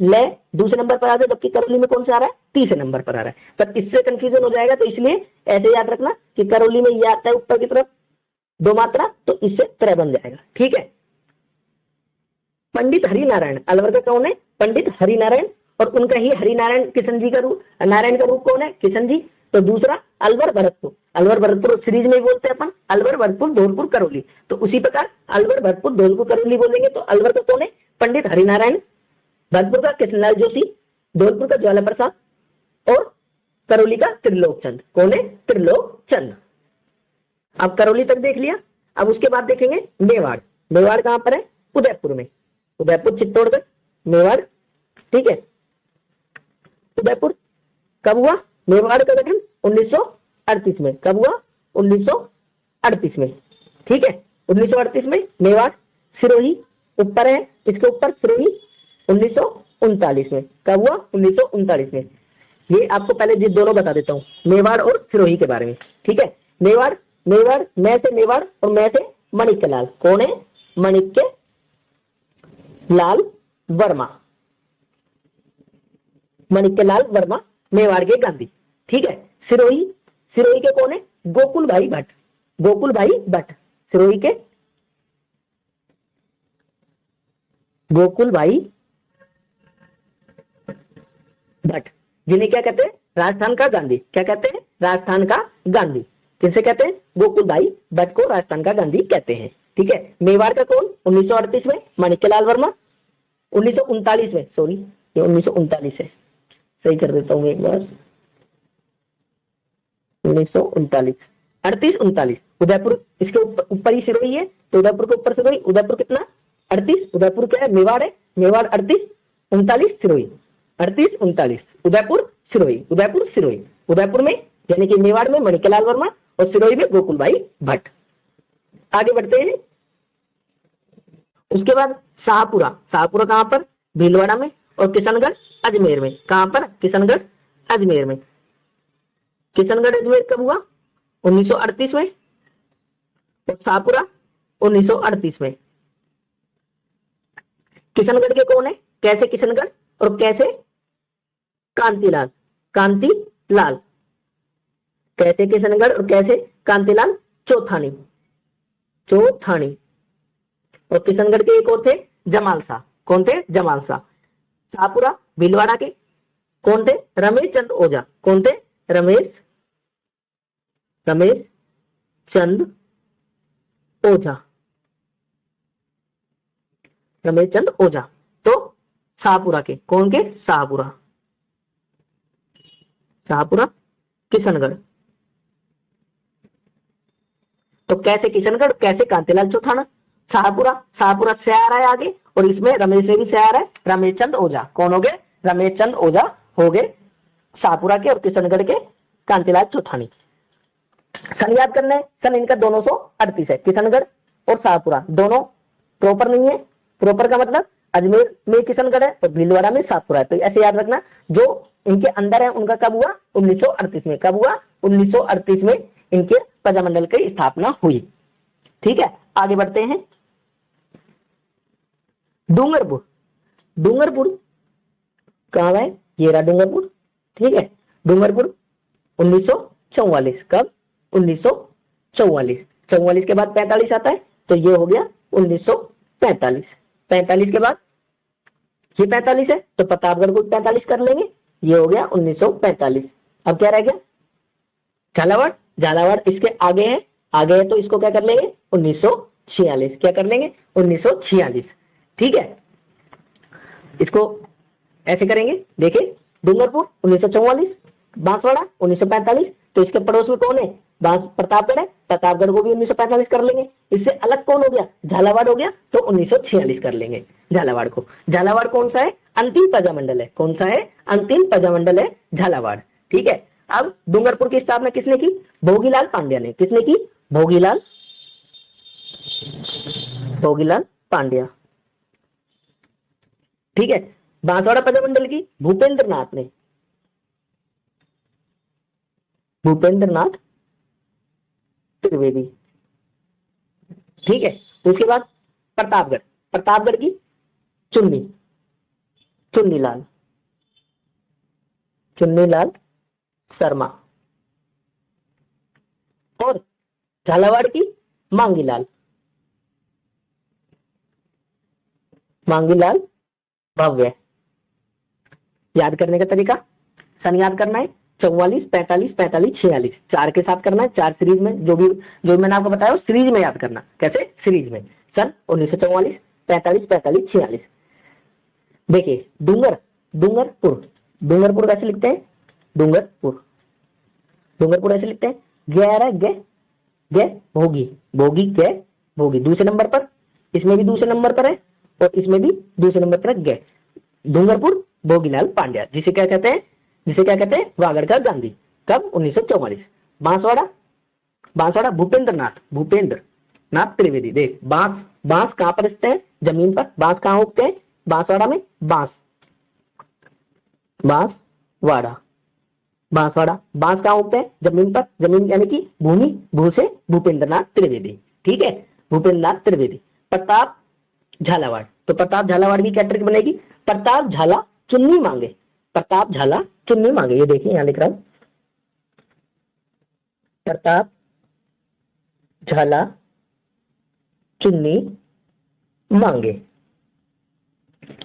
लय दूसरे नंबर पर आ रहा है, जबकि करौली में कौन सा आ रहा है? तीसरे नंबर पर आ रहा है। पर इससे कंफ्यूजन हो जाएगा, तो इसलिए ऐसे याद रखना कि करौली में ये आता है ऊपर की तरफ दो मात्रा, तो इससे त्रय बन जाएगा। ठीक है। पंडित हरिनारायण, अलवर का कौन है? पंडित हरिनारायण। और उनका ही हरिनारायण किशन जी का रूप, नारायण का रूप कौन है? किशन जी। तो तो दूसरा अलवर भरतपुर, अलवर भरतपुर सीरीज में बोलते हैं अपन, अलवर भरतपुर धौलपुर करौली। तो उसी प्रकार अलवर भरतपुर धौलपुर करौली बोलेंगे तो अलवर का कौन है, पंडित हरिनारायण, भरतपुर का कृष्णलाल जोशी, धौलपुर का ज्वाला प्रसाद और करौली का त्रिलोक चंद। कौन है, त्रिलोक चंद। अब करौली तक देख लिया। अब उसके बाद देखेंगे मेवाड़। मेवाड़ कहां पर है, उदयपुर में, उदयपुर चित्तौड़गढ़ मेवाड़, ठीक है। उदयपुर कब हुआ, मेवाड़ का गठन 1938 में, कब हुआ, 1938 में, ठीक है। 1938 में मेवाड़। सिरोही ऊपर है, इसके ऊपर सिरोही 1939 में, कब हुआ, 1939 में। ये आपको पहले ये दोनों बता देता हूं, मेवाड़ और सिरोही के बारे में, ठीक है। मेवाड़, मेवाड़ मैं से मेवाड़ और मैं से माणिक्य लाल। कौन है, माणिक्य लाल वर्मा, माणिक्य लाल वर्मा मेवाड़ के गांधी, ठीक है। सिरोही, सिरोही के कौन है, गोकुल भाई भट्ट, गोकुल भाई भट्ट सिरोही के, गोकुल भाई भट्ट, जिन्हें क्या कहते हैं, राजस्थान का गांधी। क्या कहते हैं, राजस्थान का गांधी। किसे कहते हैं, गोकुल भाई भट्ट को राजस्थान का गांधी कहते हैं, ठीक है। मेवाड़ का कौन, 1938 में माणिक्य लाल वर्मा, 1939 में, सॉरी ये 1939 है, सही कर देता हूँ एक बार, 1939, 38 39। उदयपुर इसके ऊपर ही सिरोही है, तो उदयपुर के ऊपर सिरोही, उदयपुर कितना 38, उदयपुर क्या है, मेवाड़ है, मेवाड़ 38 39 सिरोही, 38 39 उदयपुर सिरोही, उदयपुर सिरोही। उदयपुर में यानी कि मेवाड़ में माणिक्य लाल वर्मा और सिरोही में गोकुल भाई भट्ट। आगे बढ़ते हैं। उसके बाद शाहपुरा, शाहपुरा कहां पर, भीलवाड़ा में, और किशनगढ़ अजमेर में। कहां पर, किशनगढ़ अजमेर में। किशनगढ़ अजमेर कब हुआ, 1938 में, और शाहपुरा 1938 में। किशनगढ़ के कौन है, कैसे किशनगढ़ और कैसे कांतिलाल, कांतिलाल, कैसे किशनगढ़ और कैसे कांतिलाल चौथानी, चौथानी। और किशनगढ़ के एक और थे जमाल शाह। कौन थे, जमाल शाह। शाहपुरा भीलवाड़ा के कौन थे, रमेश चंद ओझा। कौन थे, रमेश चंद ओझा, रमेश चंद ओझा। तो शाहपुरा के कौन के, शाहपुरा, शाहपुरा किशनगढ़। तो कैसे किशनगढ़, कैसे कांतिलाल चौथाना। शाहपुरा, शाहपुरा से आ रहा है आगे, और इसमें रमेश से भी से आ रहा है, रमेश चंद ओझा। कौन हो गए, रमेश चंद ओझा हो गए शाहपुरा के, और किशनगढ़ के कांतिलाल चौथानी। सन याद करना है, सन इनका 238 है, किशनगढ़ और शाहपुरा दोनों प्रॉपर नहीं है। प्रॉपर का मतलब अजमेर में किशनगढ़ है और भीलवाड़ा में शाहपुरा है, तो ऐसे याद रखना। जो इनके अंदर है उनका कब हुआ, 1938 में। कब हुआ, 1938 में इनके प्रजामंडल की स्थापना हुई, ठीक है। आगे बढ़ते हैं। डूंगरपुर, डूंगरपुर कहां है, ये रहा डूंगरपुर, ठीक है। डूंगरपुर 1944, कब, 1944। 44 के बाद 45 आता है, तो ये हो गया 1945। 45 के बाद ये 45 है, तो प्रतापगढ़ को 45 कर लेंगे, ये हो गया 1945। अब क्या रह गया, झालावाड़। झालावाड़ इसके आगे है, आगे है, तो इसको क्या कर लेंगे, 1946। क्या कर लेंगे, 1946, ठीक है। इसको ऐसे करेंगे, देखिए डूंगरपुर 1944, बांसवाड़ा 1945, तो इसके पड़ोस में कौन है, प्रतापगढ़ है, प्रतापगढ़ को भी 1945 कर लेंगे। इससे अलग कौन हो गया, झालावाड़ हो गया, तो 1946 कर लेंगे झालावाड़ को। झालावाड़ कौन सा है, अंतिम प्रजामंडल है। कौन सा है, अंतिम प्रजामंडल है झालावाड़, ठीक है। अब डूंगरपुर की स्थापना किसने की, भोगीलाल पांड्या ने। किसने की, भोगीलाल पांड्या, ठीक है। बांसवाड़ा प्रजामंडल की भूपेंद्र नाथ ने, भूपेंद्र नाथ त्रिवेदी, ठीक है। उसके बाद प्रतापगढ़, प्रतापगढ़ की चुन्नीलाल शर्मा, और झालावाड़ की मांगीलाल भव्य। याद करने का तरीका, सन याद करना है, 44, 45, 45, 46 चार के साथ करना है, चार सीरीज में, जो मैंने आपको बताया सीरीज में याद करना। कैसे? सीरीज में। सन 1944, 45, 45, 46। देखिए डूंगरपुर, डूंगरपुर कैसे लिखते हैं? डूंगरपुर, डूंगरपुर ऐसे लिखते हैं। ग्यारह गे भोगी, भोगी गे भोगी दूसरे नंबर पर, इसमें भी दूसरे नंबर पर है और इसमें भी दूसरे नंबर पर गे। डूंगरपुर भोगीलाल पांड्या, जिसे क्या कहते हैं? जिसे क्या कहते हैं? वागड़ का गांधी। कब? 1944। बांसवाड़ा, बांसवाड़ा भूपेंद्र नाथ त्रिवेदी। देख बांस कहां पर स्थित है? जमीन पर। बांस कहां उगते हैं? बांसवाड़ा में। बांसवाड़ा, बांसवाड़ा। बांस कहां उगते हैं? जमीन पर। जमीन यानी कि भूमि, भू से भूपेंद्र नाथ त्रिवेदी। ठीक है, भूपेंद्र नाथ त्रिवेदी। प्रताप झालावाड़, तो प्रताप झालावाड़ की क्या ट्रिक बनेगी? प्रताप झाला चुन्नी मांगे, प्रताप झाला चुन्नी मांगे। ये देखिए यहां लिख रहा हूं, प्रताप झाला चुन्नी मांगे।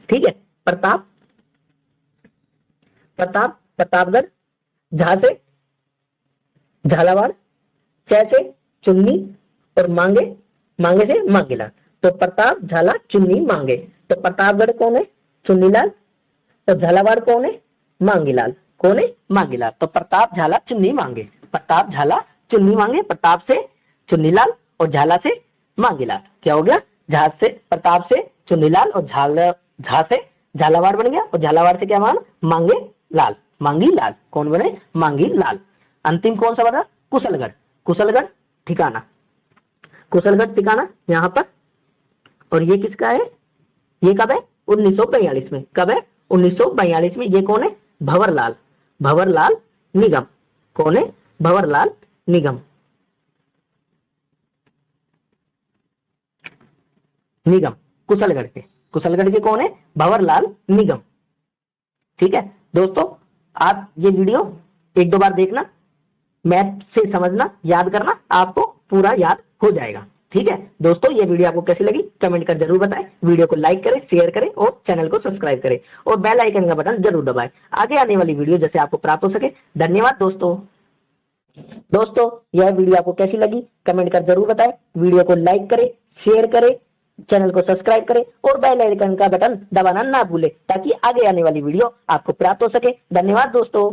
ठीक है, प्रतापगढ़, झा से झालावाड़, च से चुन्नी और मांगे से मांगेलाल। तो प्रताप झाला चुन्नी मांगे। तो प्रतापगढ़ कौन है? चुन्नीलाल। तो झालावाड़ कौन है? मांगीलाल। कौन है? मांगीलाल। तो प्रताप झाला चुन्नी मांगे, प्रताप झाला चुन्नी मांगे। प्रताप से चुन्नीलाल और झाला से मांगीलाल। क्या हो गया? झा से प्रताप से चुन्नीलाल और झा से झालावाड़ बन गया और झालावाड़ से क्या मान? मांगेलाल, मांगीलाल। कौन बने? मांगीलाल। अंतिम कौन सा बना? कुशलगढ़, कुशलगढ़ ठिकाना, कुशलगढ़ ठिकाना यहां पर। और ये किसका है? ये कब है? 1942 में। कब है? 1942 में। ये कौन है? भंवरलाल, भंवरलाल निगम। कौन है? भंवरलाल निगम, निगम कुशलगढ़ के, कुशलगढ़ के कौन है? भंवरलाल निगम। ठीक है दोस्तों, आप ये वीडियो एक दो बार देखना, मैथ से समझना, याद करना, आपको पूरा याद हो जाएगा। ठीक है दोस्तों, ये वीडियो आपको कैसी लगी कमेंट कर जरूर बताएं। वीडियो को लाइक करें, शेयर करें और चैनल को सब्सक्राइब करें और बेल आइकन का बटन जरूर दबाएं, आगे आने वाली वीडियो जैसे आपको प्राप्त हो सके। धन्यवाद दोस्तों। दोस्तों यह वीडियो आपको कैसी लगी कमेंट कर जरूर बताएं। वीडियो को लाइक करें, शेयर करें, चैनल को सब्सक्राइब करें और बेल आइकन का बटन दबाना ना भूलें ताकि आगे आने वाली वीडियो आपको प्राप्त हो सके। धन्यवाद दोस्तों।